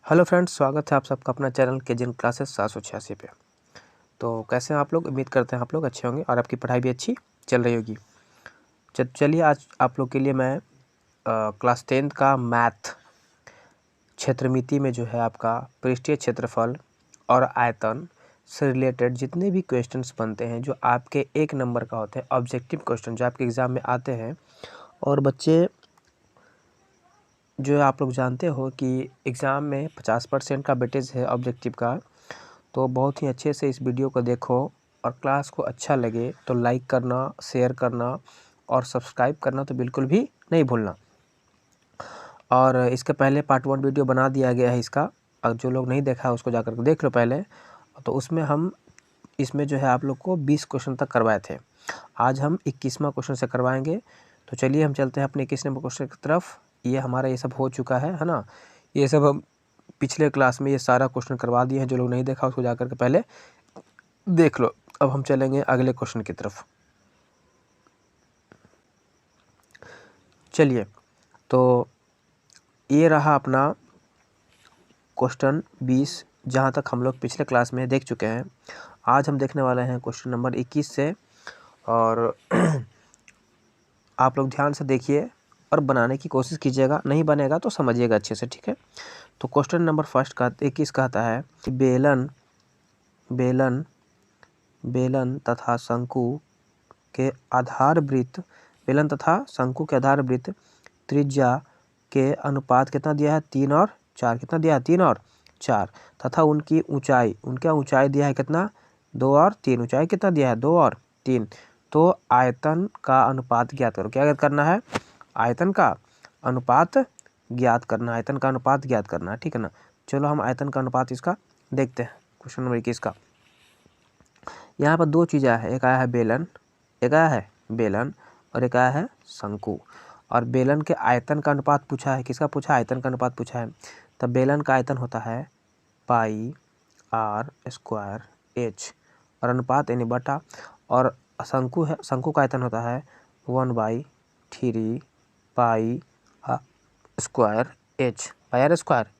Hello friends, स्वागत है आप सबका अपना चैनल केजिन क्लासेस 786 पे। तो कैसे हैं आप लोग? उम्मीद करते हैं आप लोग अच्छे होंगे और आपकी पढ़ाई भी अच्छी चल रही होगी। चलिए आज आप लोग के लिए मैं क्लास 10 का मैथ क्षेत्रमिति में जो है आपका पृष्ठीय क्षेत्रफल और आयतन से रिलेटेड जितने भी क्वेश्चंस बनते हैं जो आपके 1 नंबर का होते हैं, ऑब्जेक्टिव क्वेश्चन जो आपके एग्ज़ाम में आते हैं। और बच्चे जो आप लोग जानते हो कि एग्ज़ाम में 50% का वेटेज है ऑब्जेक्टिव का। तो बहुत ही अच्छे से इस वीडियो को देखो और क्लास को अच्छा लगे तो लाइक करना, शेयर करना और सब्सक्राइब करना तो बिल्कुल भी नहीं भूलना। और इसके पहले पार्ट 1 वीडियो बना दिया गया है इसका, और जो लोग नहीं देखा है उसको जाकर के देख लो पहले। तो उसमें हम इसमें जो है आप लोग को 20 क्वेश्चन तक करवाए थे। आज हम 21वां क्वेश्चन से करवाएंगे। तो चलिए हम चलते हैं अपने 21 नंबर क्वेश्चन की तरफ। ये हमारा ये सब हो चुका है ना। ये सब हम पिछले क्लास में ये सारा क्वेश्चन करवा दिए हैं। जो लोग नहीं देखा उसको जाकर के पहले देख लो। अब हम चलेंगे अगले क्वेश्चन की तरफ। चलिए, तो ये रहा अपना क्वेश्चन 20, जहाँ तक हम लोग पिछले क्लास में देख चुके हैं। आज हम देखने वाले हैं क्वेश्चन नंबर 21 से। और आप लोग ध्यान से देखिए और बनाने की कोशिश कीजिएगा, नहीं बनेगा तो समझिएगा अच्छे से, ठीक है। तो क्वेश्चन नंबर फर्स्ट का 21 कहता है कि बेलन तथा शंकु के आधार वृत्त त्रिज्या के अनुपात कितना दिया है? 3 और 4। कितना दिया है? 3 और 4। तथा उनकी ऊंचाई दिया है कितना? 2 और 3। ऊंचाई कितना दिया है? 2 और 3। तो आयतन का अनुपात ज्ञात करो। क्या करना है? आयतन का अनुपात ज्ञात करना है, ठीक है ना। चलो हम आयतन का अनुपात इसका देखते हैं। क्वेश्चन नंबर 21 का यहाँ पर 2 चीज़ें है। एक आया है बेलन और एक आया है शंकु। और बेलन के आयतन का अनुपात पूछा है। किसका पूछा है? आयतन का अनुपात पूछा है। तब बेलन का आयतन होता है पाई r स्क्वायर h और अनुपात यानी बटा। और शंकु का आयतन होता है 1/3 पाई r स्क्वायर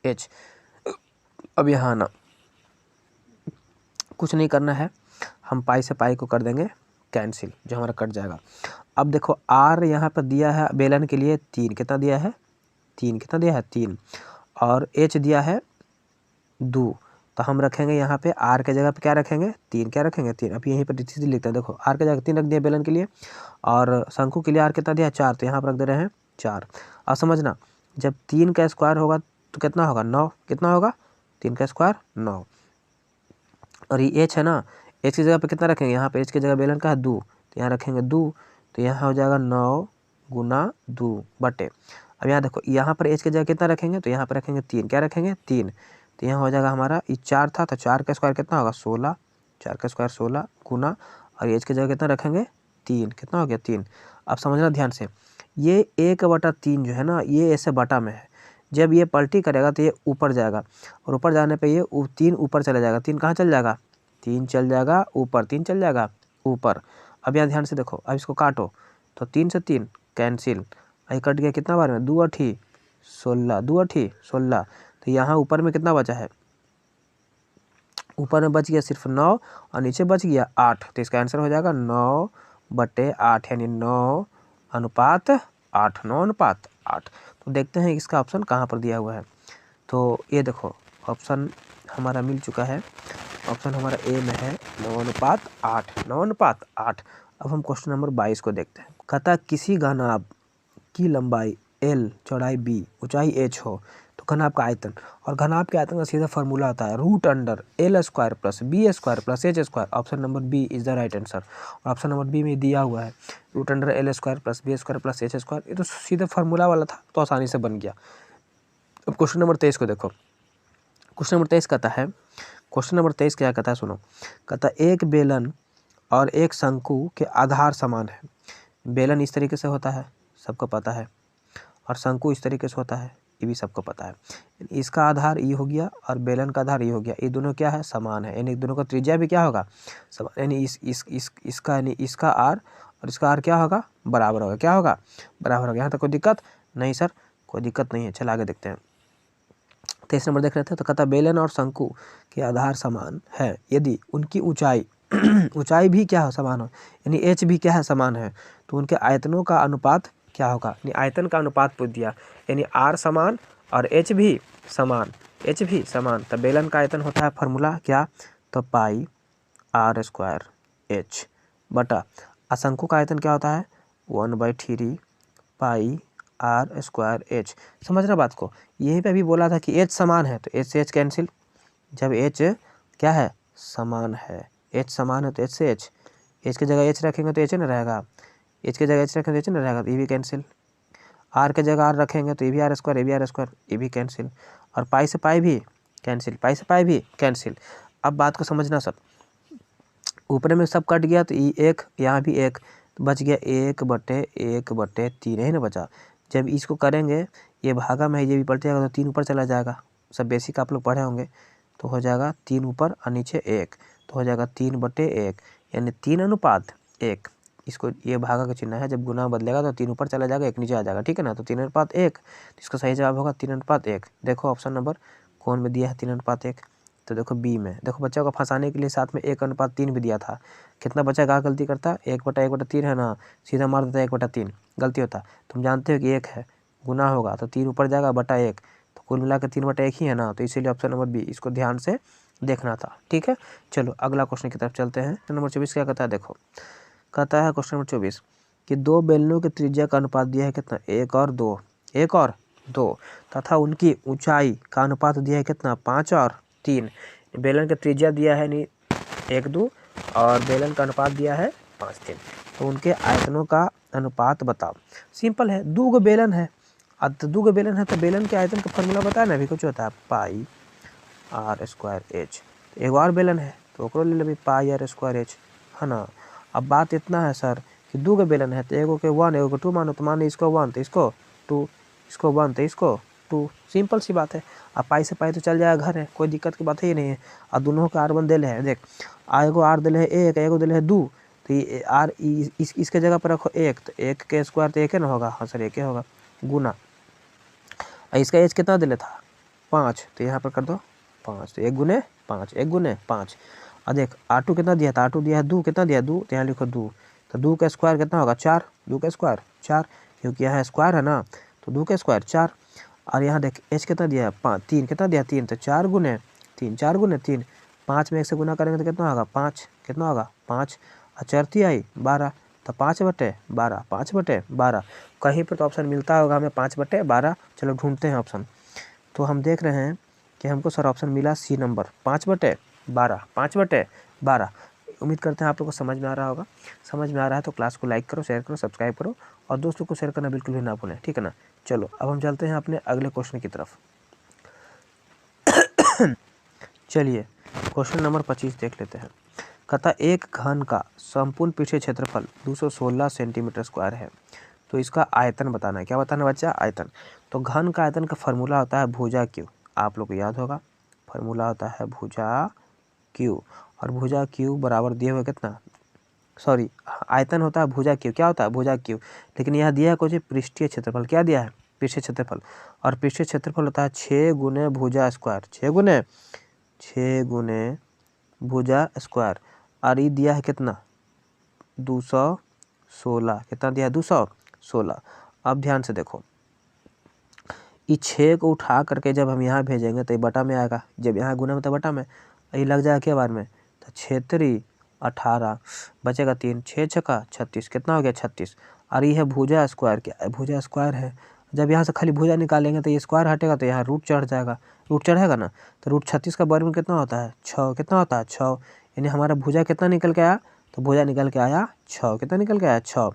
h। अब यहाँ ना कुछ नहीं करना है, हम पाई से पाई को कर देंगे कैंसिल, जो हमारा कट जाएगा। अब देखो r यहाँ पर दिया है बेलन के लिए 3। कितना दिया है? 3। कितना दिया है? 3। और h दिया है 2। तो हम रखेंगे यहाँ पे r के जगह पे क्या रखेंगे? 3। क्या रखेंगे? 3। अब यहीं पर सीधे लिखते हैं। देखो r के जगह 3 रख दिया बेलन के लिए, और शंकु के लिए r कितना दिया है? 4। तो यहाँ पर रख दे रहे हैं 4। अब समझना, जब 3 का स्क्वायर होगा तो कितना होगा? 9। कितना होगा? 3 का स्क्वायर 9। और ये h है ना, h की जगह पे कितना रखेंगे? यहाँ पे h की जगह बेलन का है 2, तो यहाँ रखेंगे 2। तो यहाँ हो जाएगा 9 गुना 2 बटे। अब यहाँ देखो, यहाँ पर h की जगह कितना रखेंगे? तो यहाँ पर रखेंगे 3। क्या रखेंगे? 3। तो यहाँ हो जाएगा हमारा, ये 4 था तो 4 का स्क्वायर कितना होगा? 16। 4 का स्क्वायर 16 गुना, और h की जगह कितना रखेंगे? 3। कितना हो गया? 3। अब समझना ध्यान से, ये 1/3 जो है ना, ये ऐसे बटा में है। जब ये पलटी करेगा तो ये ऊपर जाएगा, और ऊपर जाने पे ये 3 ऊपर चला जाएगा। 3 कहाँ चल जाएगा? 3 चल जाएगा ऊपर। 3 चल जाएगा ऊपर। अब यहाँ ध्यान से देखो, अब इसको काटो तो 3 से 3 कैंसिल, ये कट गया कितना बार में? 2 8 16। 2 8 16। तो यहाँ ऊपर में कितना बचा है? ऊपर में बच गया सिर्फ 9 और नीचे बच गया 8। तो इसका आंसर हो जाएगा 9/8, यानी 9 अनुपात 8। 9 अनुपात 8। तो देखते हैं इसका ऑप्शन कहाँ पर दिया हुआ है। तो ये देखो ऑप्शन हमारा मिल चुका है। ऑप्शन हमारा ए में है 9/8। 9/8। अब हम क्वेश्चन नंबर 22 को देखते हैं। कहता किसी घनाभ की लंबाई l, चौड़ाई b, ऊंचाई h हो तो घनाभ का आयतन। और घनाभ के आयतन का सीधा फार्मूला आता है √l² plus b² plus h²। Option number B is the right answer. और ऑप्शन नंबर बी में दिया हुआ है √l² plus b² plus h²। ये तो सीधा फार्मूला वाला था, तो आसानी से बन गया। अब क्वेश्चन नंबर 23 को देखो। क्वेश्चन नंबर 23 कहता है, क्वेश्चन नंबर 23 क्या कहता है सुनो। कहता एक बेलन और एक शंकु के आधार समान है। बेलन इस तरीके से होता है, सबको पता है, और शंकु इस तरीके से होता है, ये भी सबको पता है। इसका आधार ये हो गया और बेलन का आधार ये हो गया। ये दोनों क्या है? समान है, यानी दोनों का त्रिज्या भी क्या होगा? समान। यानी इसका आर और इसका आर क्या होगा? बराबर होगा। क्या होगा? बराबर होगा। यहाँ तक कोई दिक्कत नहीं सर? कोई दिक्कत नहीं है। चल आगे देखते हैं। 23 नंबर देख रहे थे। तो कहता बेलन और शंकु के आधार समान है यदि उनकी ऊंचाई ऊंचाई भी क्या हो समान हो, यानी एच भी क्या है समान है, तो उनके आयतनों का अनुपात क्या होगा, यानी आयतन का अनुपात पूछ दिया, यानी आर समान और एच भी समान, एच भी समान। तो बेलन का आयतन होता है फार्मूला क्या, तो पाई आर स्क्वायर एच बटा शंकु का आयतन क्या होता है 1/3 पाई आर स्क्वायर एच। समझ रहे बात को, यहीं पे भी बोला था कि एच समान है तो एच से एच कैंसिल, जब एच क्या है समान है, एच समान है तो एच से एच की जगह एच रखेंगे तो एच न रहेगा, एच की जगह एच रखेंगे तो एच न रहेगा, तो ये भी कैंसिल। आर की जगह आर रखेंगे तो ये भी आर स्क्वायर, ये भी आर स्क्वायर, ये भी कैंसिल। और पाई से पाई भी कैंसिल, पाई से पाई भी कैंसिल। अब बात को समझना सब, ऊपर में सब कट गया तो ये एक, यहाँ भी एक, तो बच गया 1/3 है ना बचा। जब इसको करेंगे ये भागा में ये भी पलट जाएगा तो 3 ऊपर चला जाएगा, सब बेसिक आप लोग पढ़े होंगे, तो हो जाएगा 3 ऊपर और नीचे 1, तो हो जाएगा 3/1 यानी 3:1। इसको ये भागा का चिन्ह है, जब गुना बदलेगा तो 3 ऊपर चला जाएगा 1 नीचे आ जाएगा, ठीक है ना। तो 3:1, तो इसका सही जवाब होगा 3:1। देखो ऑप्शन नंबर कौन में दिया है 3:1, तो देखो बी में। देखो बच्चों को फंसाने के लिए साथ में 1:3 भी दिया था। कितना बच्चा कहाँ गलती करता है, 1/1/3 है ना, सीधा मार देता है 1/3, गलती होता है। तुम जानते हो कि 1 है, गुना होगा तो 3 ऊपर जाएगा बटा 1, तो कुल मिला के 3/1 ही है ना, तो इसीलिए ऑप्शन नंबर बी, इसको ध्यान से देखना था, ठीक है। चलो अगला क्वेश्चन की तरफ चलते हैं। क्वेश्चन नंबर 24 क्या कहता है, देखो कहता है क्वेश्चन नंबर 24 कि 2 बेलनों की त्रिज्या का अनुपात दिया है कितना, 1 और 2 तथा उनकी ऊंचाई का अनुपात दिया है कितना 5 और 3। बेलन का त्रिज्या दिया है नहीं 1 2 और बेलन का अनुपात दिया है 5 3, तो उनके आयतनों का अनुपात बताओ। सिंपल है, 2 बेलन है, अब तो 2 बेलन है तो बेलन के आयतन का फॉर्मूला बताया ना अभी, कुछ होता है पाई आर स्क्वायर एच। एक और बेलन है तो ओकरो ले लेबी पाई आर स्क्वायर एच, है ना। अब बात इतना है सर कि 2 बेलन है तो एगो के 1 एगो के 2 मानो, तो माने इसको 1 तो इसको 2, इसको 1 तो इसको 2, सिंपल सी बात है। अब पाई से पाई तो चल जाएगा घर है, कोई दिक्कत की बात ही नहीं है। और दोनों का R1 दिले है, देख एगो आर दिले है 1 एगो दिले है 2, तो ये आर इसके जगह पर रखो 1, तो 1 के स्क्वायर तो 1 ना होगा, हाँ सर 1 होगा, गुना इसका एच कितना दिले था 5, तो यहाँ पर कर दो 5, तो 1 गुने 5, 1 गुने 5। और देख R2 कितना दिया था, R2 दिया है 2, कितना दिया 2, तो यहाँ लिखो 2, तो 2 का स्क्वायर कितना होगा 4, 2 का स्क्वायर 4, क्योंकि यहाँ स्क्वायर है ना, तो 2 का स्क्वायर 4। और यहाँ देख एच कितना दिया है 5, 3 कितना दिया 3, तो 4 गुने 3, 4 गुने 3, 5 में 1 से गुना करेंगे तो कितना होगा 5, कितना होगा 5 और 4 आई 12, तो 5/12, 5/12। कहीं पर तो ऑप्शन मिलता होगा हमें 5/12, चलो ढूंढते हैं ऑप्शन। तो हम देख रहे हैं कि हमको सर ऑप्शन मिला सी नंबर 5/12, 5/12। उम्मीद करते हैं आप लोग को समझ में आ रहा होगा। समझ में आ रहा है तो क्लास को लाइक करो, शेयर करो, सब्सक्राइब करो और दोस्तों को शेयर करना बिल्कुल भी ना भूलें, ठीक है ना। चलो अब हम चलते हैं अपने अगले क्वेश्चन की तरफ। चलिए क्वेश्चन नंबर 25 देख लेते हैं। कहता एक घन का संपूर्ण पृष्ठीय क्षेत्रफल 216 सेंटीमीटर स्क्वायर है, तो इसका आयतन बताना है। क्या बताना बच्चा, आयतन। तो घन का आयतन का फार्मूला होता है भुजा क्यू, आप लोग को याद होगा, फार्मूला होता है भुजा क्यू, और भुजा क्यू बराबर दिए हुए कितना, सॉरी आयतन होता है भुजा क्यू, क्या होता है भुजा क्यू, लेकिन यह दिया है कुछ पृष्ठीय क्षेत्रफल, क्या दिया है पृष्ठीय क्षेत्रफल, और पृष्ठीय क्षेत्रफल होता है 6 गुने भुजा स्क्वायर, 6 गुने भुजा स्क्वायर, और ये दिया है कितना 216, कितना दिया है 216। अब ध्यान से देखो, ये 6 को उठा करके जब हम यहाँ भेजेंगे तो ये बटा में आएगा, जब यहाँ गुना में तो बटा में, ये लग जाएगा क्या बार में, तो 6 × 18 बचेगा 3, 6 छक्का 36, कितना हो गया 36। और ये है भुजा स्क्वायर, क्या भुजा स्क्वायर है, जब यहाँ से खाली भुजा निकालेंगे तो ये स्क्वायर हटेगा तो यहाँ रूट चढ़ जाएगा, रूट चढ़ेगा ना, तो रूट 36 का वर्गमूल कितना होता है 6, कितना होता है 6, यानी हमारा भुजा कितना निकल के आया, तो भुजा निकल के आया 6, कितना निकल के आया 6।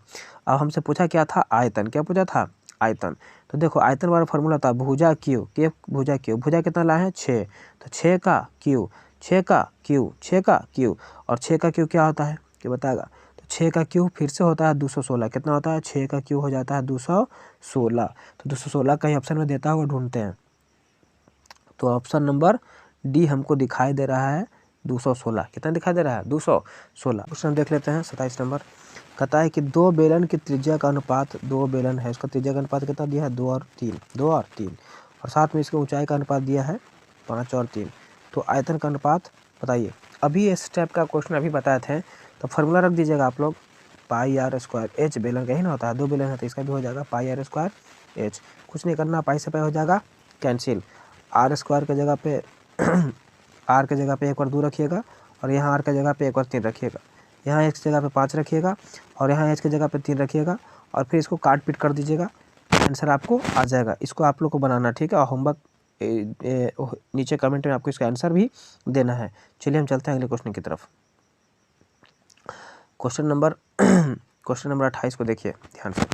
अब हमसे पूछा क्या था आयतन, क्या पूछा था आयतन, तो देखो आयतन वाला फार्मूला था भुजा क्यू, के भुजा क्यू, भुजा कितना लाए हैं 6, तो 6 का क्यू, 6 का क्यू, 6 का क्यू, और 6 का क्यू क्या होता है क्या बताएगा, तो 6 का क्यू फिर से होता है 216, कितना होता है 6 का क्यू हो जाता है 216, तो 216 कहीं ऑप्शन में देता होगा, ढूंढते हैं। तो ऑप्शन नंबर डी हमको दिखाई दे रहा है 216, कितना दिखाई दे रहा है 216। क्वेश्चन देख लेते हैं 27 नंबर। कहता है कि 2 बेलन की त्रिज्या का अनुपात, 2 बेलन है उसका त्रिज्या का अनुपात कितना दिया है 2 और 3, 2 और 3, और साथ में इसके ऊंचाई का अनुपात दिया है 5 और 3। तो आयतन का अनुपात बताइए। अभी इस टाइप का क्वेश्चन अभी बताए थे, तो फार्मूला रख दीजिएगा आप लोग, पाई आर स्क्वायर एच, बेलन का ही ना होता है, 2 बेलन है तो इसका भी हो जाएगा पाई आर स्क्वायर एच। कुछ नहीं करना, पाई से पाई हो जाएगा कैंसिल, आर स्क्वायर की जगह पे आर की जगह पे एक बार 2 रखिएगा, और यहाँ आर की जगह पे एक बार 3 रखिएगा, यहाँ एक्स की जगह पे 5 रखिएगा, और यहाँ एच की जगह पे 3 रखिएगा, और फिर इसको काट पीट कर दीजिएगा, आंसर आपको आ जाएगा। इसको आप लोग को बनाना, ठीक है, और होमवर्क नीचे कमेंट में आपको इसका आंसर भी देना है। चलिए हम चलते हैं अगले क्वेश्चन की तरफ। क्वेश्चन नंबर 28 को देखिए ध्यान से।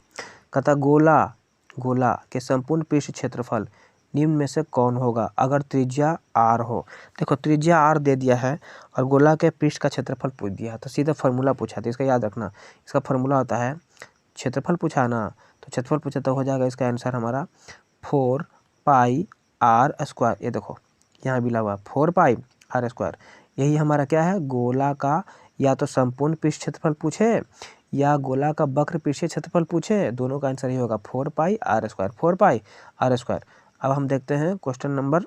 कहता गोला के संपूर्ण पृष्ठ क्षेत्रफल निम्न में से कौन होगा अगर त्रिज्या r हो। देखो त्रिज्या r दे दिया है और गोला के पृष्ठ का क्षेत्रफल पूछ दिया है, तो सीधा फार्मूला पूछा, तो इसका याद रखना। इसका फार्मूला होता है, क्षेत्रफल पूछा ना, तो क्षेत्रफल पूछा तो हो जाएगा इसका आंसर हमारा 4 पाई आर स्क्वायर। ये देखो यहाँ भी लगा 4 पाई आर स्क्वायर। यही हमारा क्या है, गोला का या तो संपूर्ण पृष्ठ क्षेत्रफल पूछे या गोला का वक्र पृष्ठीय क्षेत्रफल पूछे, दोनों का आंसर ही होगा 4 pi r square, 4 pi r square. अब हम देखते हैं क्वेश्चन नंबर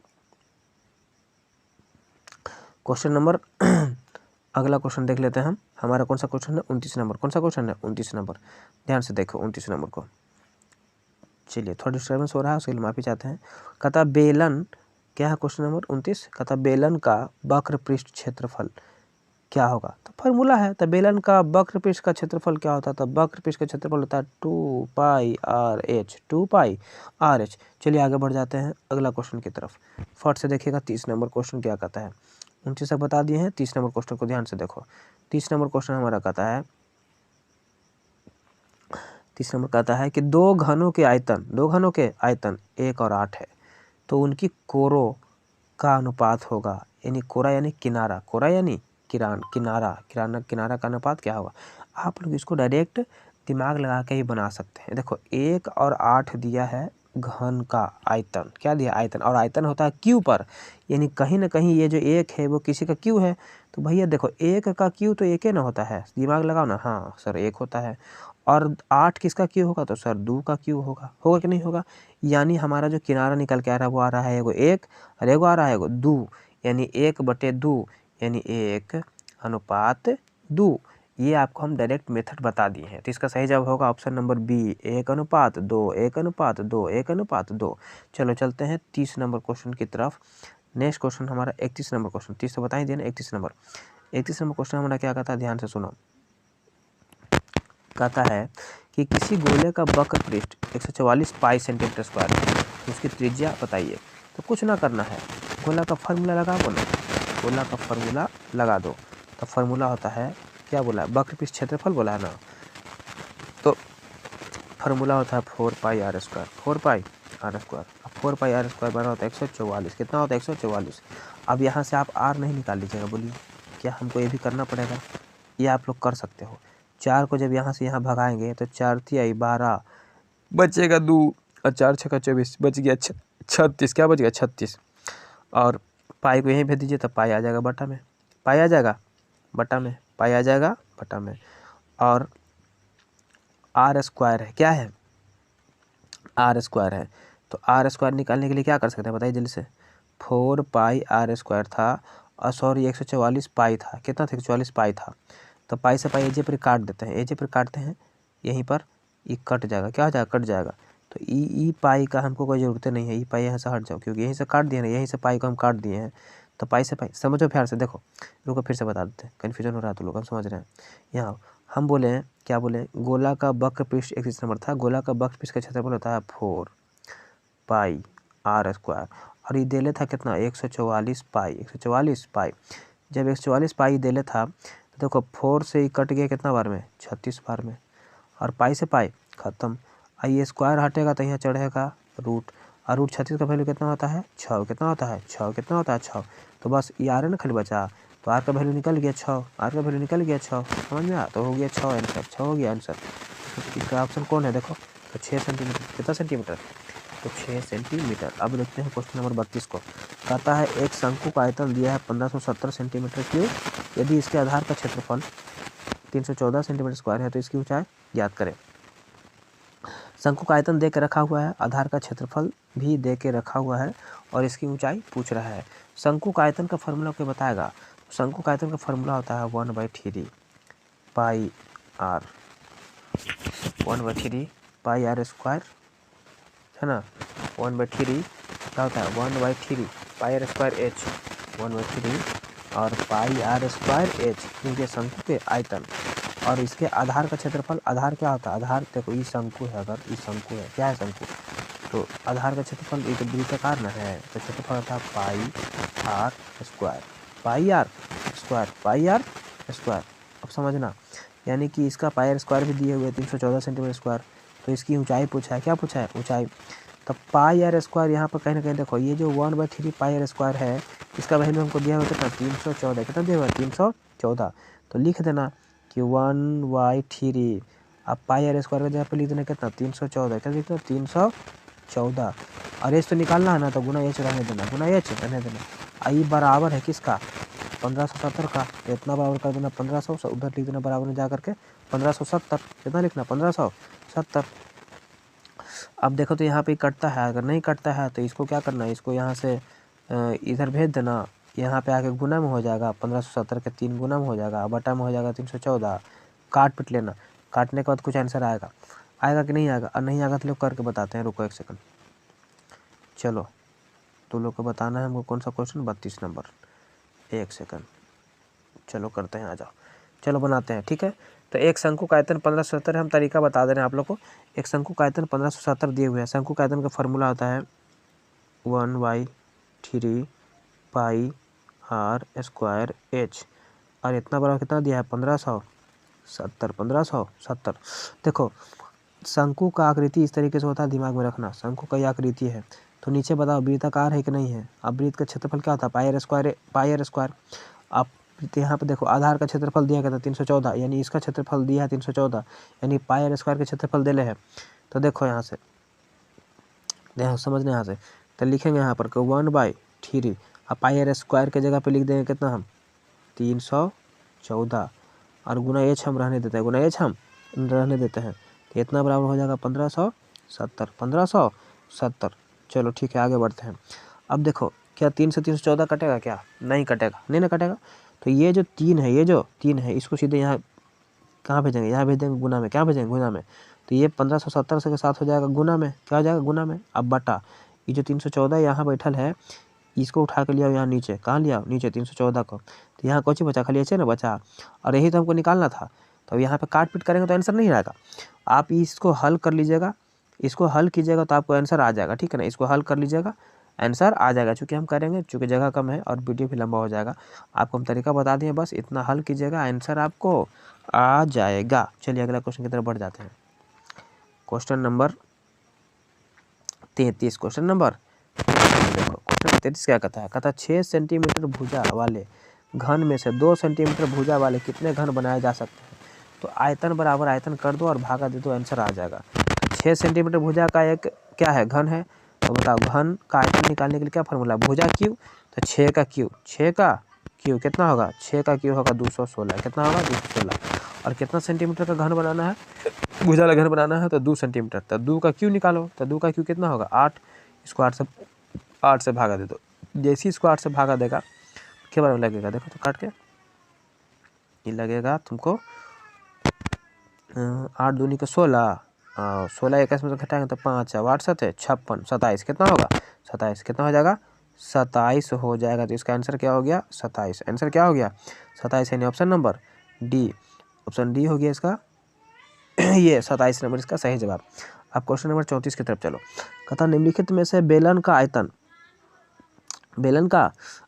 अगला क्वेश्चन देख लेते हैं हम। हमारा कौन सा क्वेश्चन है, 29 नंबर। कौन सा क्वेश्चन है, 29 नंबर। ध्यान से देखो 29 नंबर को। चलिए थोड़ा डिस्टर्बेंस हो रहा है, उसके लिए माफी चाहते हैं। कहता बेलन, क्या है क्वेश्चन नंबर 29, कहता बेलन का वक्र पृष्ठ क्षेत्रफल क्या होगा। तो फार्मूला है, तो बेलन का वक्र पृष्ठ का क्षेत्रफल क्या होता है, तो वक्र पृष्ठ का क्षेत्रफल होता है 2 pi r H, 2 pi r H. चलिए आगे बढ़ जाते हैं अगला क्वेश्चन की तरफ। फट से देखिएगा 30 नंबर क्वेश्चन क्या कहता है। 29 तक बता दिए हैं, 30 नंबर क्वेश्चन को ध्यान से देखो। 30 नंबर क्वेश्चन हमारा कहता है, 30 नंबर कहता है कि दो घनों के आयतन 1 और 8 है, तो उनकी कोरों का अनुपात होगा, यानी कोरा यानी किनारा, कोरा यानी किनारा का अनुपात क्या होगा। आप लोग इसको डायरेक्ट दिमाग लगा के ही बना सकते हैं। देखो 1 और 8 दिया है घन का आयतन, क्या दिया, आयतन, और आयतन होता है क्यू पर, यानी कहीं ना कहीं ये जो 1 है वो किसी का क्यू है। तो भैया देखो 1 का क्यू तो 1 ही ना होता है, दिमाग लगाओ ना, हाँ सर 1 होता है। और 8 किसका क्यू होगा, तो सर 2 का क्यू होगा कि नहीं होगा। यानी हमारा जो किनारा निकल के आ रहा है वो आ रहा है एगो 1 और एगो आ रहा है एगो 2, यानी 1/2, यानी 1 अनुपात 2। ये आपको हम डायरेक्ट मेथड बता दिए हैं। तो इसका सही जवाब होगा ऑप्शन नंबर बी, 1 अनुपात 2, 1 अनुपात 2, 1 अनुपात 2। चलो चलते हैं 30 नंबर क्वेश्चन की तरफ। नेक्स्ट क्वेश्चन हमारा 31 नंबर क्वेश्चन, 30 तो बता ही दिया ना, 31 नंबर क्वेश्चन हमारा क्या कहता है, ध्यान से सुनो। कहता है कि किसी गोले का वक्र पृष्ठ 144 पाई सेंटीमीटर स्क्वायर है, तो उसकी त्रिज्या बताइए। तो कुछ ना करना है, गोला का फार्मूला लगा बोलो, गोला का फार्मूला लगा दो। तो फार्मूला होता है, क्या बोला है, वक्र पृष्ठ क्षेत्रफल बोला है ना, तो फार्मूला होता है 4 pi r square, 4 pi r square. अब 4 पाई आर स्क्वायर बना होता है 144, कितना होता है 144। अब यहाँ से आप आर नहीं निकाल लीजिएगा, बोलिए क्या हमको ये भी करना पड़ेगा, ये आप लोग कर सकते हो। 4 को जब यहाँ से यहाँ भगाएंगे तो 4 तिहाई 12 बचेगा 2, और 4 छक्का 24 बच गया 36, क्या बच गया 36। और पाई को यहीं भेज दीजिए तो पाई आ जाएगा बटा में, पाई आ जाएगा बटा में, पाई आ जाएगा बटा में। और आर स्क्वायर है, क्या है, आर स्क्वायर है। तो आर स्क्वायर निकालने के लिए क्या कर सकते हैं बताइए जल्दी से। 4 पाई आर स्क्वायर था, और सॉरी 144 पाई था, कितना था 144 पाई था। तो पाई से पाई एजे पर काट देते हैं, एजे पर काटते हैं, यहीं पर ये कट जाएगा, क्या हो जाएगा, कट जाएगा। तो ई पाई का हमको कोई ज़रूरत नहीं है, ई पाई यहाँ से हट जाओ, क्योंकि यहीं से काट दिए ना, यहीं से पाई को हम काट दिए हैं। तो पाई से पाई समझो प्यार से, देखो रुको फिर से बता देते हैं, कन्फ्यूजन हो रहा है तो लोग हम समझ रहे हैं। यहाँ हम बोले हैं, क्या बोले, गोला का वक्र पृष्ठ 31 नंबर था, गोला का वक्र पृष्ठ का क्षेत्रफल होता है 4 पाई आर स्क्वायर, और ये देले था कितना 144 पाई, 144 पाई। जब 144 पाई देले था तो देखो 4 से ही कट गया कितना बार में, 36 बार में, और पाई से पाई खत्म। ये स्क्वायर हटेगा तो यहाँ चढ़ेगा रूट, और रूट 36 का वैल्यू कितना होता है 6, कितना होता है 6, कितना होता है 6। तो बस ये आर है ना खाली बचा, तो आर का वैल्यू निकल गया 6, आर का वैल्यू निकल गया 6, समझ में आया, तो हो गया 6 आंसर, 6 हो गया आंसर। इसका ऑप्शन कौन है देखो, तो 6 सेंटीमीटर, कितना सेंटीमीटर, तो 6 सेंटीमीटर। अब देखते हैं क्वेश्चन नंबर 32 को। कहता है एक शंकु का आयतन दिया है 1570 सेंटीमीटर क्यूब, यदि इसके आधार का क्षेत्रफल 314 सेंटीमीटर स्क्वायर है तो इसकी ऊंचाई ज्ञात करें। शंकु का आयतन दे के रखा हुआ है, आधार का क्षेत्रफल भी दे के रखा हुआ है और इसकी ऊंचाई पूछ रहा है। शंकु का आयतन का फॉर्मूला क्या बताएगा? शंकु का आयतन का फॉर्मूला होता है 1/3 पाई आर, 1/3 पाई आर स्क्वायर, है ना। 1/3 क्या होता है? 1/3 पाई आर स्क्वायर एच, 1/3 और पाई आर स्क्वायर एच, क्योंकि शंकु के आयतन और इसके आधार का क्षेत्रफल। आधार क्या होता है? आधार देखो ई शंकु है, अगर ई शंकु है, क्या है शंकु, तो आधार का क्षेत्रफल ये तो वृत्ताकार न है, तो क्षेत्रफल होता है pi r square, pi r square, pi r square. अब समझना, यानी कि इसका पाई आर स्क्वायर भी दिए हुए 314 सेंटीमीटर स्क्वायर, तो इसकी ऊंचाई पूछा है। क्या पूछा है? ऊंचाई। तो पाई आर स्क्वायर यहाँ पर कहीं ना कहीं देखो, ये जो 1/3 पाई आर स्क्वायर है, इसका वैल्यू हमको दिया हुआ कितना? 314। कितना दिया हुआ? 314। तो लिख देना कि 1/3, अब पाई आर स्क्वायर का जगह पर लिख देना कितना? 314। क्या लिखना? 314। और एच तो निकालना है ना, तो गुना एच रहने देना, गुना एच रहने देना। आई बराबर है किसका? 1570 का। तो इतना बराबर कर देना 1500, उधर लिख देना बराबर में जा करके 1570। कितना लिखना? 1570। अब देखो तो यहाँ पे कटता है, अगर नहीं कटता है तो इसको क्या करना है? इसको यहाँ से इधर भेज देना, यहाँ पे आके गुना में हो जाएगा, 1570 के 3 गुना में हो जाएगा, बटा में हो जाएगा 314। काट पीट लेना, काटने के बाद कुछ आंसर आएगा। आएगा कि नहीं आएगा? और नहीं आएगा तो लोग करके बताते हैं, रुको 1 सेकंड। चलो तो लोग को बताना है हमको कौन सा क्वेश्चन? 32 नंबर। 1 सेकंड, चलो करते हैं, आ जाओ, चलो बनाते हैं, ठीक है। तो एक शंकु का आयतन 1570 है, हम तरीका बता दे रहे हैं आप लोग को। एक शंकु का आयतन 1570 दिए हुए हैं। शंकु का आयतन का फॉर्मूला होता है 1/3 पाई आर स्क्वायर एच, और इतना बड़ा कितना दिया है? 1570, 1570। देखो शंकु का आकृति इस तरीके से होता है, दिमाग में रखना। शंकु का यह आकृति है, तो नीचे बताओ वृत्ताकार है कि नहीं है। अब वृत्त का क्षेत्रफल क्या होता है? Pi r square, pi r square. अब यहाँ पे देखो आधार का क्षेत्रफल दिया गया था 314, यानी इसका क्षेत्रफल दिया है 314, यानी पाई आर स्क्वायर का क्षेत्रफल दे ले है। तो देखो यहाँ से, देखो समझना यहाँ से, तो लिखेंगे यहाँ पर 1/3, अब पाई आर स्क्वायर के जगह पे लिख देंगे कितना हम? 314, और गुना एच हम रहने देते हैं, गुना एच हम रहने देते हैं, तो इतना बराबर हो जाएगा 1570, 1570। चलो ठीक है, आगे बढ़ते हैं। अब देखो क्या 3 से 314 कटेगा? क्या नहीं कटेगा, नहीं ना कटेगा। तो ये जो 3 है, ये जो 3 है, इसको सीधे यहाँ कहाँ भेजेंगे? यहाँ भेज देंगे गुना में। क्या भेजेंगे? गुना में। तो ये 1570 से के साथ हो जाएगा गुना में, क्या हो जाएगा? गुना में। अब बटा ये जो 314 यहाँ बैठल है, इसको उठा के लिया यहाँ नीचे, कहाँ लिया? नीचे 314 को। तो यहाँ कौन सी बचा? खाली एच ना बचा, और यही तो हमको निकालना था। तो यहाँ पे काट पीट करेंगे तो आंसर नहीं आएगा। आप इसको हल कर लीजिएगा, इसको हल कीजिएगा तो आपको आंसर आ जाएगा, ठीक है ना। इसको हल कर लीजिएगा, आंसर आ जाएगा। चूँकि हम करेंगे, चूँकि जगह कम है और वीडियो भी लंबा हो जाएगा, आपको हम तरीका बता दिए, बस इतना हल कीजिएगा, आंसर आपको आ जाएगा। चलिए अगला क्वेश्चन की तरफ बढ़ जाते हैं। Question number 33। क्वेश्चन नंबर देखो, क्वेश्चन 33 क्या कहता है? कहता है 6 सेंटीमीटर भुजा वाले घन में से 2 सेंटीमीटर भुजा वाले कितने घन बनाए जा सकते हैं? तो आयतन बराबर आयतन कर दो और भागा दे दो, आंसर आ जाएगा। 6 सेंटीमीटर भुजा का एक क्या है? घन है। तो बताओ घन का आयतन निकालने के लिए क्या फॉर्मूला? भुजा क्यू, तो 6 का क्यू, 6 का क्यू कितना होगा? 6 का क्यू होगा 216। कितना होगा? 216। और कितना सेंटीमीटर का घन बनाना है? भुजा वाला घन बनाना है तो 2 सेंटीमीटर। तो 2 का क्यू निकालो, तो 2 का क्यू कितना होगा? 8। इसको 8 से भागा दे दो। जैसे इसको 8 से भागा देगा क्या बार में लगेगा? देखो तो काट के, ये लगेगा तुमको 8 दूनी का 16, 16 21 में से घटाएंगे तो 5, 8 7 है 56, 27। कितना होगा? 27। कितना हो जाएगा? 27 हो जाएगा। तो इसका आंसर क्या हो गया? 27। आंसर क्या हो गया? 27, यानी option number D, option D हो गया इसका ये 27 नंबर इसका सही जवाब। अब क्वेश्चन नंबर 34 की तरफ चलो। कहता निम्नलिखित में से बेलन का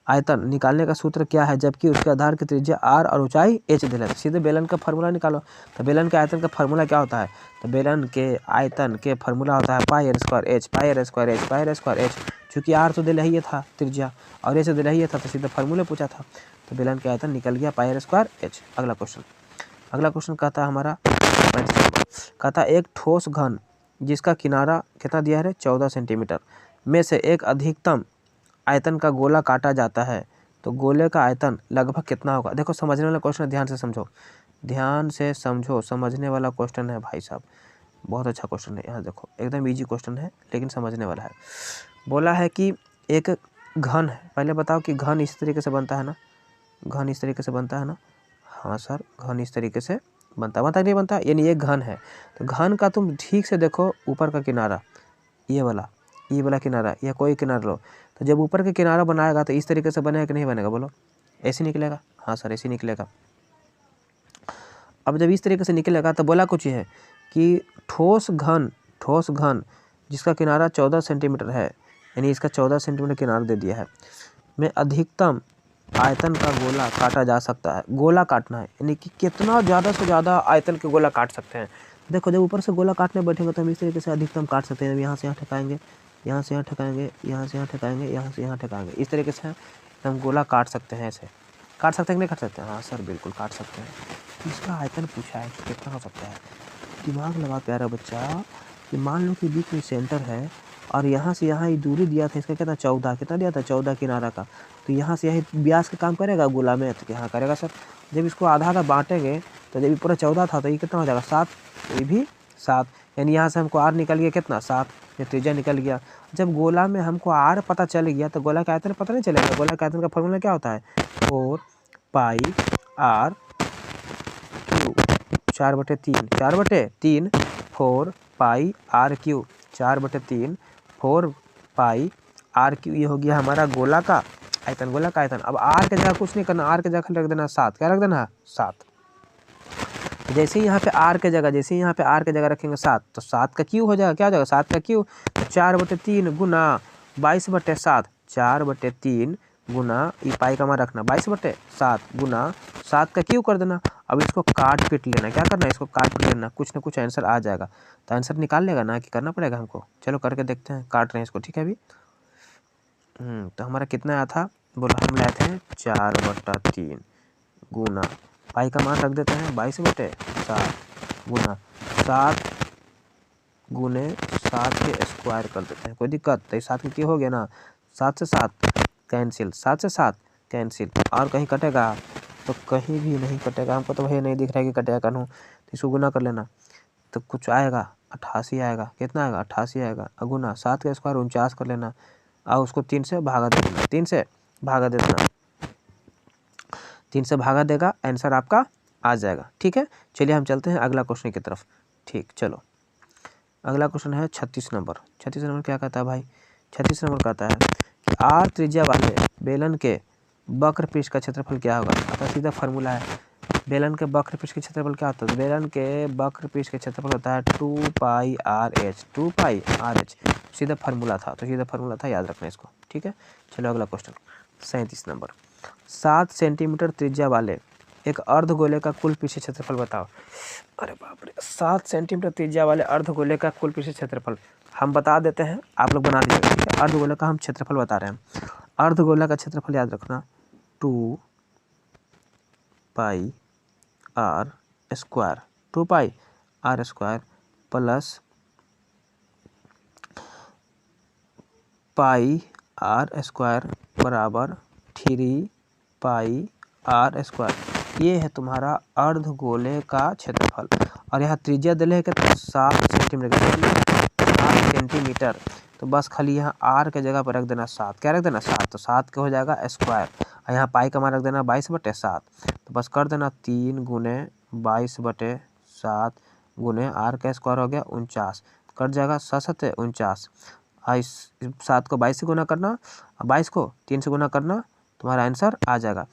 आयतन निकालने का सूत्र क्या है, जबकि उसके आधार की त्रिज्या r और ऊंचाई h दिला है? सीधे बेलन का फार्मूला निकालो। तो बेलन के आयतन का फार्मूला क्या होता है? तो बेलन के आयतन के फार्मूला होता है pi r square h, pi r square h, pi r square h. चूँकि r तो दिला ही था त्रिज्या और h दिला ही था, तो सीधे फार्मूला पूछा था, तो बेलन के आयतन निकल गया पाई आर स्क्वायर एच। अगला क्वेश्चन कहता है हमारा, कहता एक ठोस घन जिसका किनारा कितना दिया है? 14 सेंटीमीटर में से एक अधिकतम आयतन का गोला काटा जाता है, तो गोले का आयतन लगभग कितना होगा? देखो समझने वाला क्वेश्चन है, ध्यान से समझो, ध्यान से समझो, समझने वाला क्वेश्चन है भाई साहब, बहुत अच्छा क्वेश्चन है। यहाँ देखो एकदम इजी क्वेश्चन है लेकिन समझने वाला है। बोला है कि एक घन है, पहले बताओ कि घन इस तरीके से बनता है ना, घन इस तरीके से बनता है ना। हाँ सर, घन इस तरीके से बनता नहीं बनता, यानी ये घन है। तो घन का तुम ठीक से देखो, ऊपर का किनारा ये वाला किनारा या कोई किनारा लो, तो जब ऊपर का किनारा बनाएगा तो इस तरीके से बनेगा कि नहीं बनेगा, बोलो। ऐसे निकलेगा। हाँ सर, ऐसे निकलेगा। अब जब इस तरीके से निकलेगा तो बोला कुछ है कि ठोस घन जिसका किनारा 14 सेंटीमीटर है, यानी इसका 14 सेंटीमीटर किनारा दे दिया है, में अधिकतम आयतन का गोला काटा जा सकता है। गोला काटना है, यानी कि कितना ज़्यादा से ज़्यादा आयतन के गोला काट सकते हैं। देखो जब ऊपर से गोला काटने बैठेंगे तो हम इस तरीके से अधिकतम काट सकते हैं। यहाँ से यहाँ ठेकाएंगे, यहाँ से यहाँ ठेकाएंगे, यहाँ से यहाँ ठेकाएंगे, यहाँ से यहाँ ठेकाएंगे, इस तरीके से हम गोला काट सकते हैं। ऐसे काट सकते हैं कि नहीं काट सकते हैं? हाँ सर बिल्कुल काट सकते हैं। इसका आयतन पूछा है कि कितना हो सकता है। दिमाग लगा प्यारा बच्चा, कि मान लो कि बीच में सेंटर है और यहाँ से यहाँ ये दूरी दिया था, इसका कितना 14, कितना दिया था 14 किनारा का, तो यहाँ से यही व्यास का काम करेगा गोला में, तो यहाँ करेगा सर। जब इसको आधा आधा बांटेंगे तो जब ये पूरा 14 था तो ये कितना हो जाएगा 7, ये भी 7, यानी यहाँ से हमको r निकल गया कितना 7, ये त्रिज्या निकल गया। जब गोला में हमको r पता चल गया तो गोला का आयतन पता नहीं चलेगा। गोला के आयतन का फॉर्मूला क्या होता है, 4 पाई r क्यू 4/3, 4/3 4 पाई r क्यू, 4/3 4 पाई r क्यू, ये हो गया हमारा गोला का आयतन, गोला का आयतन। अब r के जगह कुछ नहीं करना, r के जगह रख देना 7, क्या रख देना 7। जैसे ही यहाँ पे r के जगह, जैसे ही यहाँ पे r के जगह रखेंगे 7, तो 7 का क्यू हो जाएगा, क्या हो जाएगा 7 का क्यू, 4/3 गुना 22/7, 4/3 गुना ये पाई का मान रखना 22/7 गुना 7 का क्यू कर देना। अब इसको काट पीट लेना, क्या करना है इसको काट पीट लेना, कुछ ना कुछ आंसर आ जाएगा। तो आंसर निकाल लेगा ना कि करना पड़ेगा हमको, चलो करके देखते हैं। काट रहे हैं इसको, ठीक है अभी। तो हमारा कितना आया था, बोला हम लाए थे 4/3 गुना पाई का मान रख देते हैं 22/7 गुना 7 गुने 7 के स्क्वायर कर देते हैं। कोई दिक्कत, तो 7 के हो गया ना, 7 से 7 कैंसिल, 7 से 7 कैंसिल, और कहीं कटेगा तो कहीं भी नहीं कटेगा। हमको तो वही नहीं दिख रहा है कि कटेगा करूँ, तो इसको गुना कर लेना तो कुछ आएगा 88 आएगा। कितना आएगा 88 आएगा। गुना 7 का स्क्वायर 49 कर लेना और उसको 3 से भागा दे देना, 3 से भागा दे देना, 3 से भागा देगा, आंसर आपका आ जाएगा। ठीक है, चलिए हम चलते हैं अगला क्वेश्चन की तरफ। ठीक, चलो अगला क्वेश्चन है 36 नंबर। 36 नंबर क्या कहता है भाई, 36 नंबर कहता है कि r त्रिज्या वाले बेलन के वक्र पृष्ठ का क्षेत्रफल क्या होगा। आता सीधा फार्मूला है, बेलन के वक्र पृष्ठ के क्षेत्रफल क्या होता है, बेलन के वक्र पृष्ठ के क्षेत्रफल होता है 2 पाई RH, 2 पाई RH, सीधा फार्मूला था, तो सीधा फार्मूला था, याद रखना इसको। ठीक है, चलो अगला क्वेश्चन 37 नंबर। 7 सेंटीमीटर त्रिज्या वाले एक अर्धगोले का कुल पृष्ठ क्षेत्रफल बताओ। अरे बाप रे, 7 सेंटीमीटर त्रिज्या वाले अर्धगोले का कुल पृष्ठ क्षेत्रफल हम बता देते हैं, आप लोग बना लीजिए। ठीक है, अर्धगोले का हम क्षेत्रफल बता रहे हैं। अर्धगोला का क्षेत्रफल याद रखना 2 पाई r स्क्वायर, 2 पाई r square plus pi r square बराबर 3 पाई r स्क्वायर। ये है तुम्हारा अर्धगोले का क्षेत्रफल। और यहाँ त्रिज्या दिले है कितना 7 सेंटीमीटर, 7 सेंटीमीटर, तो बस खाली यहाँ r के जगह पर रख देना 7, क्या रख देना 7, तो 7 का हो जाएगा स्क्वायर, और यहाँ पाई का मान रख देना 22/7, तो बस कर देना 3 गुने 22/7 गुने r का स्क्वायर हो गया 49, कट जाएगा 7 49, 7 को 22 से गुना करना और 22 को 3 से गुना करना, तुम्हारा आंसर आ जाएगा।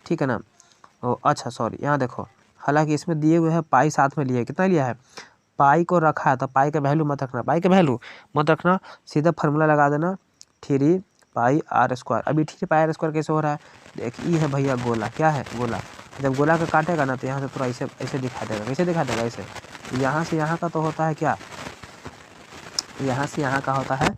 ठीक है ना। ओ अच्छा सॉरी, यहाँ देखो, हालांकि इसमें दिए हुए हैं पाई साथ में लिया है, कितना लिया है, पाई को रखा है तो पाई का वैल्यू मत रखना, पाई का वैल्यू मत रखना, सीधा फार्मूला लगा देना 3 पाई r स्क्वायर। अभी 3 पाई r स्क्वायर कैसे हो रहा है, देख ये है भैया गोला, क्या है गोला। जब गोला का काटेगा ना तो यहाँ से थोड़ा ऐसे ऐसे दिखा देगा, कैसे दिखा देगा ऐसे, यहाँ से यहाँ का तो होता है क्या, यहाँ से यहाँ का होता है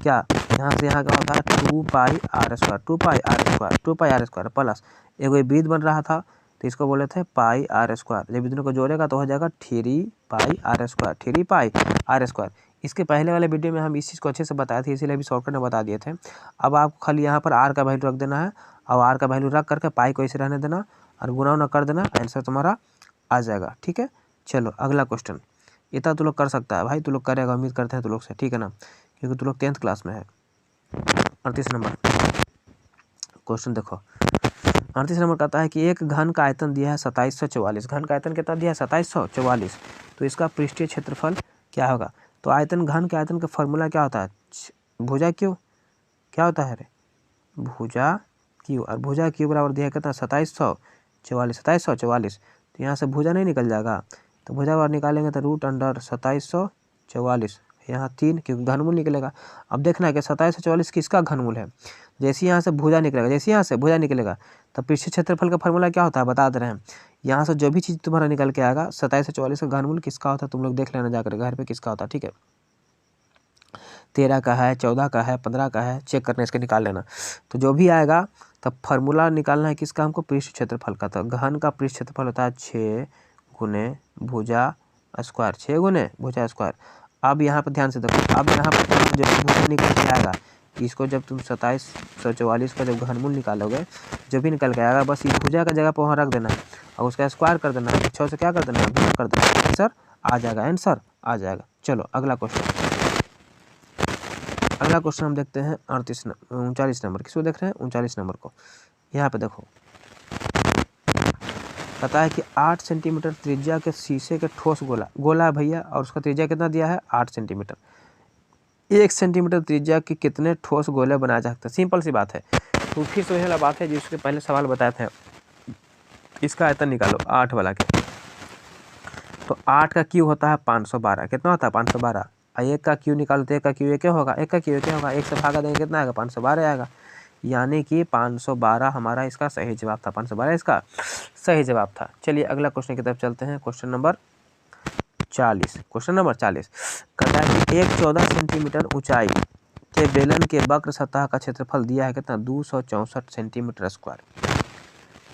क्या, यहाँ से यहाँ का होता है 2 पाई r स्क्वायर, 2 पाई r स्क्वायर, 2 पाई r स्क्वायर प्लस एक वृत्त बन रहा था तो इसको बोले थे पाई r स्क्वायर। जब दोनों को जोड़ेगा तो हो जाएगा 3 पाई r स्क्वायर, 3 पाई r स्क्वायर। इसके पहले वाले वीडियो में हम इस चीज़ को अच्छे से बताए थे, इसीलिए अभी शॉर्टकट में बता दिए थे। अब आपको खाली यहाँ पर r का वैल्यू रख देना है और r का वैल्यू रख करके पाई को ऐसे रहने देना और गुना उना कर देना, आंसर तुम्हारा आ जाएगा। ठीक है, चलो अगला क्वेश्चन इतना तो लोग कर सकता है भाई, तो लोग करेगा, उम्मीद करते हैं तो लोग से, ठीक है ना, क्योंकि तो लोग 10th क्लास में है। 38 नंबर क्वेश्चन देखो, 38 नंबर कहता है कि एक घन का आयतन दिया है 2744। घन का आयतन कितना दिया है 2744, तो इसका पृष्ठीय क्षेत्रफल क्या होगा। तो आयतन, घन के आयतन का फॉर्मूला क्या होता है, भुजा क्यू, क्या होता है रे, भुजा क्यू, और भुजा क्यू बराबर दिया है कितना 2744, 2744, तो यहाँ से भुजा नहीं निकल जाएगा, तो भुजा बार निकालेंगे तो रूट अंडर 2744, यहाँ 3, क्योंकि घनमूल निकलेगा। अब देखना है कि 2744 किसका घनमूल है। जैसे यहाँ से भुजा निकलेगा, जैसे यहाँ से भुजा निकलेगा, तब पृष्ठीय क्षेत्रफल का फॉर्मूला क्या होता है बता दे रहे हैं। यहाँ से जो भी चीज़ तुम्हारा निकल के आएगा 2744 का घनमूल किसका होता है, तुम लोग देख लेना जाकर घर पे किसका होता है, ठीक है। 13 का है, 14 का है, 15 का है, चेक करना, इसके निकाल लेना। तो जो भी आएगा तब फार्मूला निकालना है किसका, हमको पृष्ठ क्षेत्रफल का। तो घन का पृष्ठ क्षेत्रफल होता है 6 गुने भुजा स्क्वायर, 6 गुने भुजा स्क्वायर। अब यहाँ पर ध्यान से देखो, अब यहाँ पर जो भुजा निकल के आएगा, इसको जब तुम 2744 का जब घनमूल निकालोगे, जो भी निकल के आएगा बस इस भुजा का जगह पर वहाँ रख देना है और उसका स्क्वायर कर देना है, 6 से क्या कर देना है, गुणा कर देना है, आंसर आ जाएगा, आंसर आ जाएगा। चलो अगला क्वेश्चन, अगला क्वेश्चन हम देखते हैं 39 नंबर, किसको देख रहे हैं 39 नंबर को। यहाँ पे देखो पता है कि 8 सेंटीमीटर त्रिज्या के शीशे के ठोस गोला है भैया, और उसका त्रिज्या कितना दिया है 8 सेंटीमीटर। 1 सेंटीमीटर त्रिज्या के कितने ठोस गोले बनाए जा सकते हैं, सिंपल सी बात है। तो फिर से वही वाला बात है जिसके पहले सवाल बताए थे, इसका आयतन निकालो 8 वाला के। तो 8 का क्यू होता है 512, कितना होता है 512, और 1 का क्यू निकालो तो 1 का क्यू 1 होगा, 1 का क्यू 1 होगा, 1 से भागा देंगे कितना आएगा 512 आएगा, यानी कि 512 हमारा इसका सही जवाब था, 512 इसका सही जवाब था। चलिए अगला क्वेश्चन की तरफ चलते हैं, क्वेश्चन नंबर 40। क्वेश्चन नंबर 40 कहता है कि एक 14 सेंटीमीटर ऊंचाई के बेलन के वक्र सतह का क्षेत्रफल दिया है कितना 264 सेंटीमीटर स्क्वायर।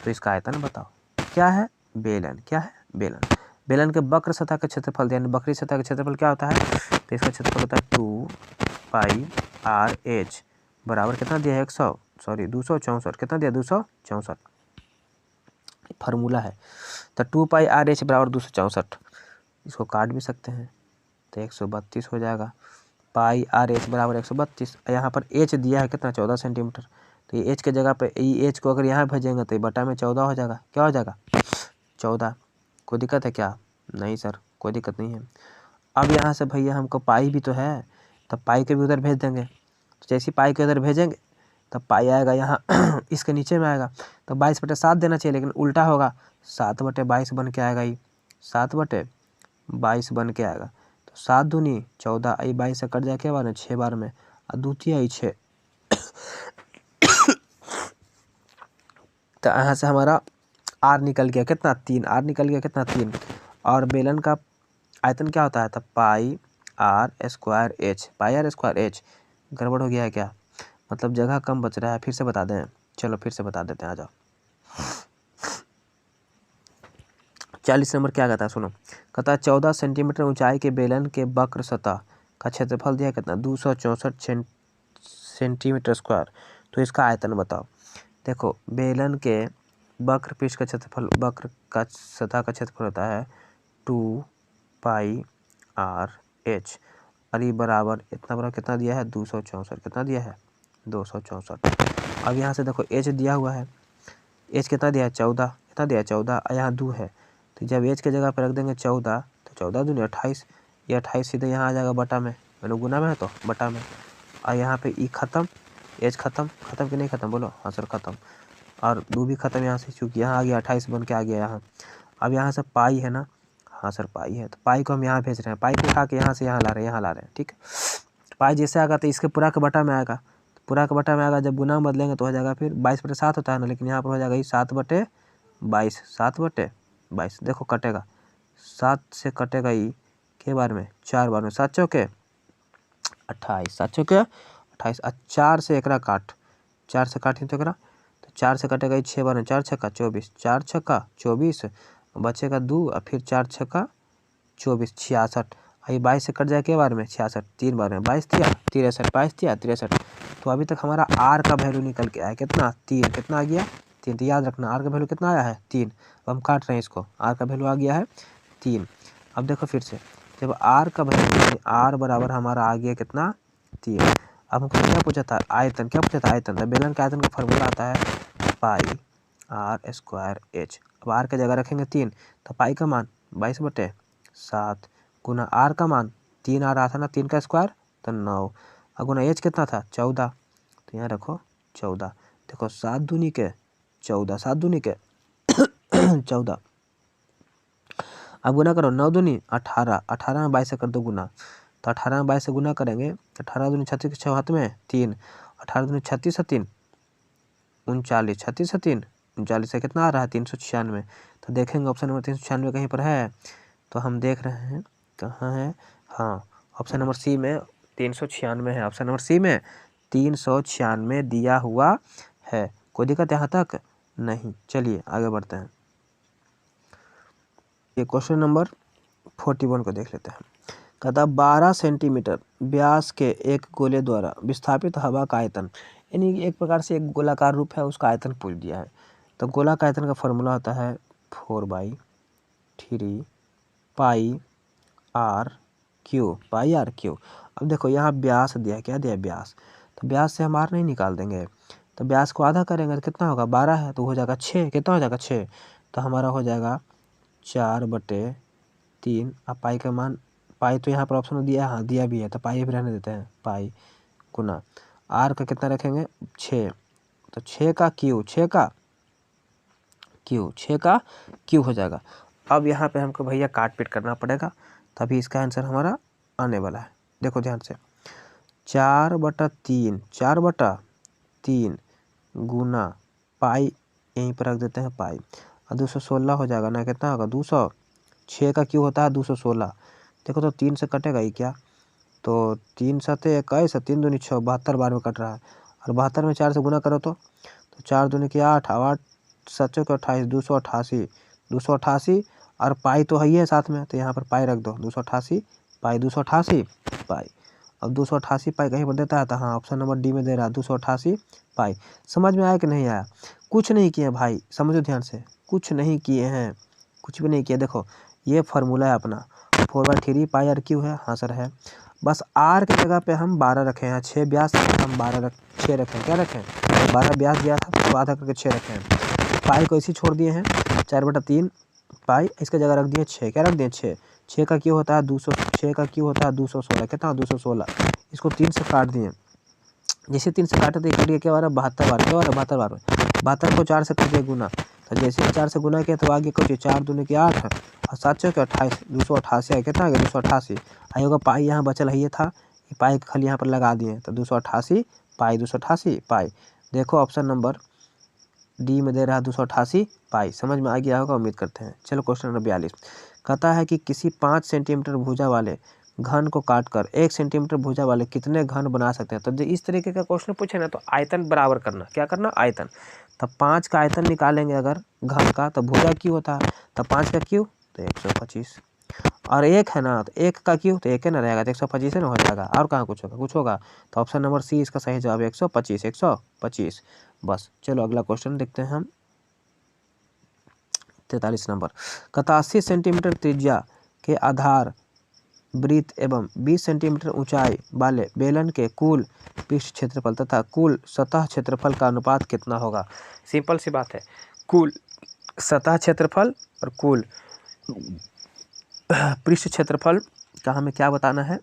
तो इसका आयतन बताओ। क्या है बेलन, क्या है बेलन, बेलन के वक्र सतह का क्षेत्रफल दिया, वक्री सतह का क्षेत्रफल क्या होता है, तो इसका क्षेत्रफल होता है 2 पाई आर एच बराबर कितना दिया है 264, कितना दिया 264, फार्मूला है। तो 2 पाई आर एच बराबर 264, इसको काट भी सकते हैं तो 132 हो जाएगा, पाई आर एच बराबर 132। यहाँ पर एच दिया है कितना 14 सेंटीमीटर, तो ये एच के जगह पे ये एच को अगर यहाँ भेजेंगे तो ये बटा में 14 हो जाएगा, क्या हो जाएगा 14। कोई दिक्कत है क्या, नहीं सर कोई दिक्कत नहीं है। अब यहाँ से भैया हमको पाई भी तो है, तब पाई के भी उधर भेज देंगे, तो जैसे पाई के उधर भेजेंगे तब पाई आएगा यहाँ इसके नीचे में आएगा, तो 22/7 देना चाहिए, लेकिन उल्टा होगा 7/22 बन के आएगा, ये 7/22 बन के आएगा। तो 7 दूनी 14, आई 22 से कट जाए क्या बार में 6 बार में, और द्वितीय आई 6। तो यहाँ से हमारा आर निकल गया कितना 3, आर निकल गया कितना 3, और बेलन का आयतन क्या होता है, तब pi r square h, pi r square h. गड़बड़ हो गया है क्या, मतलब जगह कम बच रहा है, फिर से बता दें, चलो फिर से बता देते हैं, आ जाओ। 40 नंबर क्या कहता है सुनो, कहता है 14 सेंटीमीटर ऊंचाई के बेलन के वक्र सतह का क्षेत्रफल दिया कितना 264 सेंटीमीटर स्क्वायर। तो इसका आयतन बताओ। देखो बेलन के वक्र पृष्ठ का क्षेत्रफल, वक्र का सतह का क्षेत्रफल होता है 2 पाई आर एच, और ये बराबर इतना बड़ा कितना दिया है 264, कितना दिया है 264। अब यहाँ से देखो एच दिया हुआ है, एच कितना दिया है 14, कितना दिया है 14, और यहाँ 2 है, तो जब एच के जगह पर रख देंगे 14, तो 14 दूनी 28, ये 28 सीधे यहाँ आ जाएगा बटा में, मैंने गुना में है तो बटा में, और यहाँ पे ई खत्म, एच खत्म, खत्म कि नहीं खत्म बोलो, हाँ सर खत्म, और 2 भी खत्म यहाँ से, चूँकि यहाँ आ गया 28 बन के आ गया यहाँ। अब यहाँ से पाई है ना, हाँ सर पाई है, तो पाई को हम यहाँ भेज रहे हैं, पाई को उठा के यहाँ से यहाँ ला रहे हैं, यहाँ ला रहे हैं, ठीक है। पाई जैसे आएगा तो इसके पूरा के बटा में आएगा, तो पूरा के बटा में आएगा, जब गुना में बदलेंगे तो हो जाएगा फिर 22/7 होता है ना, लेकिन यहाँ पर हो जाएगा ये 7/22, 7/22। देखो कटेगा 7 से कटेगा ये के बार में 4 बार में, 7 चौके 28, 7 चौके 28, 4 से एकरा काट, 4 से काटें तो एकरा, तो 4 से कटेगा ये 6 बार में, 4 छक्का 24, 4 छक्का 24, बचेगा 2, और फिर 4 छक्का 24, 66, ये 22 से कट जाए के बार में 66, 3 बार में 22 दिया 63, 22 दिया 63। तो अभी तक हमारा आर का वैल्यू निकल के आया कितना 3, कितना आ गया 3, तो याद रखना आर का वैल्यू कितना आया है 3। अब हम काट रहे हैं इसको, आर का वैल्यू आ गया है 3। अब देखो फिर से जब आर का वैल्यू आर बराबर हमारा आ गया कितना 3। अब हमको क्या पूछा था आयतन, क्या पूछा था आयतन, तो बेलन का आयतन का फॉर्मूला आता है पाई आर स्क्वायर एच। अब आर की जगह रखेंगे 3 तो पाई का मान 22/7 गुना आर का मान 3 आ रहा था ना 3 का स्क्वायर तो 9 और गुना एच कितना था 14 तो यहाँ रखो 14। देखो 7 दूनी के 14, 7 दूनी के 14। अब गुना करो 9 दूनी 18, 18 में 22 से कर दो गुना तो 18 में 22 से गुना करेंगे 18 दूनी 36 के 6 हाथ में 3, 18 दूनी 36 से 3 39, 36 से 3 39 से कितना आ रहा है 396। तो देखेंगे ऑप्शन नंबर 396 कहीं पर है तो हम देख रहे हैं कहाँ है, हाँ ऑप्शन नंबर सी में 396 है, ऑप्शन नंबर सी में 396 दिया हुआ है। कोई दिक्कत यहाँ तक नहीं। चलिए आगे बढ़ते हैं। ये क्वेश्चन नंबर 41 को देख लेते हैं। कहता 12 सेंटीमीटर व्यास के एक गोले द्वारा विस्थापित हवा का आयतन, यानी एक प्रकार से एक गोलाकार रूप है उसका आयतन पूछ दिया है। तो गोला का आयतन का फॉर्मूला होता है 4/3 pi r cube, pi r cube. अब देखो यहाँ व्यास दिया है, क्या दिया है व्यास, तो व्यास से हम आर नहीं निकाल देंगे तो व्यास को आधा करेंगे तो कितना होगा 12 है तो हो जाएगा 6, कितना हो जाएगा 6 तो हमारा हो जाएगा 4/3। अब पाई का मान, पाई तो यहाँ पर ऑप्शन में दिया है, हाँ दिया भी है तो पाई भी रहने देते हैं, पाई गुना आर का कितना रखेंगे 6 तो 6 का क्यू, 6 का क्यू हो जाएगा। अब यहाँ पे हमको भैया काट पीट करना पड़ेगा तभी इसका आंसर हमारा आने वाला है। देखो ध्यान से 4/3 गुना पाई, यहीं पर रख देते हैं पाई और 216 हो जाएगा ना, कितना होगा 200, 6 का क्यू होता है 216। देखो तो 3 से कटेगा ही क्या, तो 3 सते 21, 3 दूनी 6, 72 बार में कट रहा है और 72 में 4 से गुना करो तो 4 दूनी की 8, 8 7 के 28, 288 और पाई तो है ही है साथ में तो यहाँ पर पाई रख दो 288 पाई, 288 पाई। अब 288 पाई कहीं पर देता है तो हाँ ऑप्शन नंबर डी में दे रहा है 288 पाई। समझ में आया कि नहीं आया? कुछ नहीं किए भाई, समझो ध्यान से, कुछ नहीं किए हैं, कुछ भी नहीं किया। देखो ये फार्मूला है अपना 4/3 पाई आर क्यू है, हाँ सर है। बस आर की जगह पे हम 12 रखे हैं, 6 व्यास हम 6 रखें, क्या रखें 12 व्यास दिया था तो आधा करके 6 रखे हैं। पाई को इसी छोड़ दिए हैं 4/3 पाई, इसके जगह रख दिए 6, क्या रख दिए 6, 6 का क्यू होता है 200, 6 का क्यू होता है 216, कितना 216। इसको 3 से काट दिए, जैसे 3 से काटे तो कट गया क्या बार 72 बार, क्या बार 72 बार, 72 को 4 से कर दिया गुना तो जैसे 4 से गुना किया तो आगे कुछ 4 दूनी की 8 और 7 के 28, 288 है, कितना आ गया 288 आई होगा। पाई यहाँ बचल है ये था, ये पाई खाली यहाँ पर लगा दिए तो 288 पाई, 288 पाई। देखो ऑप्शन नंबर डी में दे रहा है 288 पाई। समझ में आ गया होगा उम्मीद करते हैं। चलो क्वेश्चन नंबर 42 कहता है कि किसी 5 सेंटीमीटर भुजा वाले घन को काटकर 1 सेंटीमीटर भुजा वाले कितने घन बना सकते हैं। तो इस तरीके का क्वेश्चन पूछे ना तो आयतन बराबर करना, क्या करना आयतन। तब 5 का आयतन निकालेंगे अगर घन का तो भुजा क्यू होता है, तब 5 का क्यू तो 125 और 1 है ना तो 1 का क्यू तो 1 है ना रहेगा तो 125 ना हो जाएगा। और कहाँ कुछ होगा, कुछ होगा तो ऑप्शन नंबर सी इसका सही जवाब है 125 बस। चलो अगला क्वेश्चन देखते हैं हम 43 नंबर। 81 सेंटीमीटर त्रिज्या के आधार वृत्त एवं 20 सेंटीमीटर ऊंचाई वाले बेलन के कुल पृष्ठ क्षेत्रफल तथा कुल सतह क्षेत्रफल का अनुपात कितना होगा। सिंपल सी बात है, कुल सतह क्षेत्रफल और कुल पृष्ठ क्षेत्रफल का हमें क्या बताना है,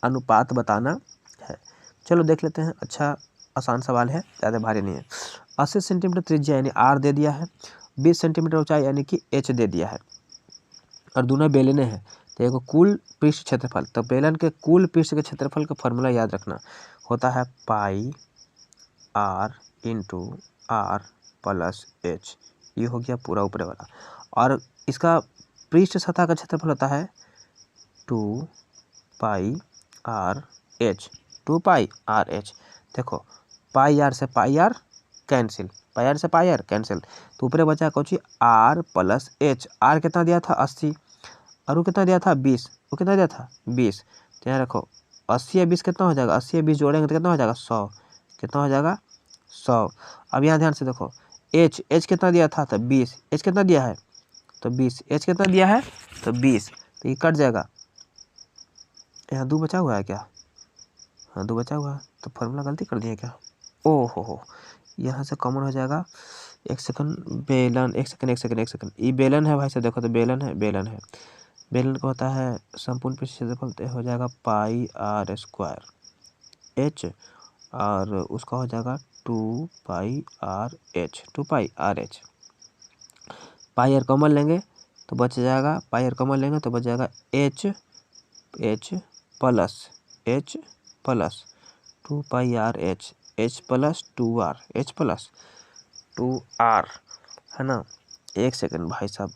अनुपात बताना है। चलो देख लेते हैं। अच्छा आसान सवाल है, ज़्यादा भारी नहीं है। 80 सेंटीमीटर त्रिज्या यानी आर दे दिया है, 20 सेंटीमीटर ऊंचाई यानी कि एच दे दिया है और दोनों बेलने हैं तो एक कुल पृष्ठ क्षेत्रफल, तो बेलन के कुल पृष्ठ के क्षेत्रफल का फॉर्मूला याद रखना होता है pi r into r plus h, ये हो गया पूरा ऊपर वाला। और इसका पृष्ठ सतह का क्षेत्रफल होता है 2 pi r H, 2 pi r H. देखो पाई आर से पाई आर कैंसिल, पाई आर से पाई आर कैंसिल तो ऊपर बचा कुछ आर प्लस एच। आर कितना दिया था 80 और वो कितना दिया था 20, वो कितना दिया था 20 तो यहाँ रखो 80 या 20 कितना हो जाएगा, 80 या 20 जोड़ेंगे तो कितना हो जाएगा 100, कितना हो जाएगा 100। अब यहाँ ध्यान से देखो एच, एच कितना दिया था तो 20, एच कितना दिया है तो 20, एच कितना दिया है तो 20 तो ये कट जाएगा यहाँ 2 बचा हुआ है क्या? हाँ 2 बचा हुआ है, तो फॉर्मूला गलती कर दिए क्या? ओ हो, यहाँ से कॉमन हो जाएगा। एक सेकंड, बेलन, एक सेकंड, ये बेलन है भाई साहब, देखो तो बेलन है। बेलन का होता है संपूर्ण पृष्ठ क्षेत्रफल, तो हो जाएगा पाई आर स्क्वायर एच, और उसका हो जाएगा 2 pi r h. Pi r common लेंगे तो बच जाएगा, h plus 2 pi r h plus 2r है ना। एक सेकंड भाई साहब,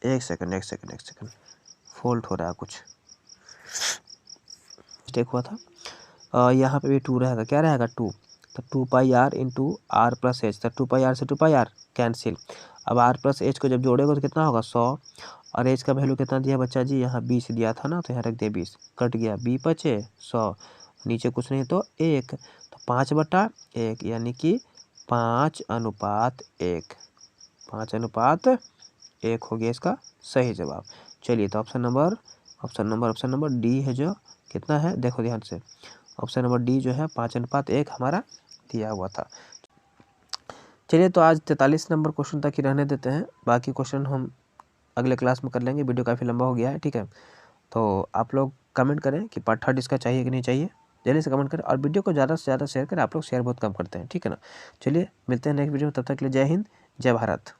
एक सेकंड, फॉल्ट हो रहा है कुछ, मिस्टेक हुआ था। यहाँ पे भी 2 रहेगा, क्या रहेगा 2, तो 2 pi r into r plus h, तो 2 पाई आर से 2 पाई आर कैंसिल। अब आर प्लस एच को जब जोड़ेगा तो कितना होगा 100, और एच का वैल्यू कितना दिया बच्चा जी, यहाँ 20 दिया था ना, तो यहाँ रख दिया 20, कट गया 20 बचे 100, नीचे कुछ नहीं तो 1, तो 5/1 यानी कि 5:1, 5:1 हो गया इसका सही जवाब। चलिए तो ऑप्शन नंबर डी है, जो कितना है देखो ध्यान से, ऑप्शन नंबर डी जो है 5:1 हमारा दिया हुआ था। चलिए तो आज 43 नंबर क्वेश्चन तक ही रहने देते हैं, बाकी क्वेश्चन हम अगले क्लास में कर लेंगे। वीडियो काफ़ी लंबा हो गया है, ठीक है। तो आप लोग कमेंट करें कि पार्ट 3 इसका चाहिए कि नहीं चाहिए, जल्दी से कमेंट करें, और वीडियो को ज़्यादा से ज़्यादा शेयर करें। आप लोग शेयर बहुत कम करते हैं, ठीक है ना। चलिए मिलते हैं नेक्स्ट वीडियो में, तब तक के लिए जय हिंद, जय भारत।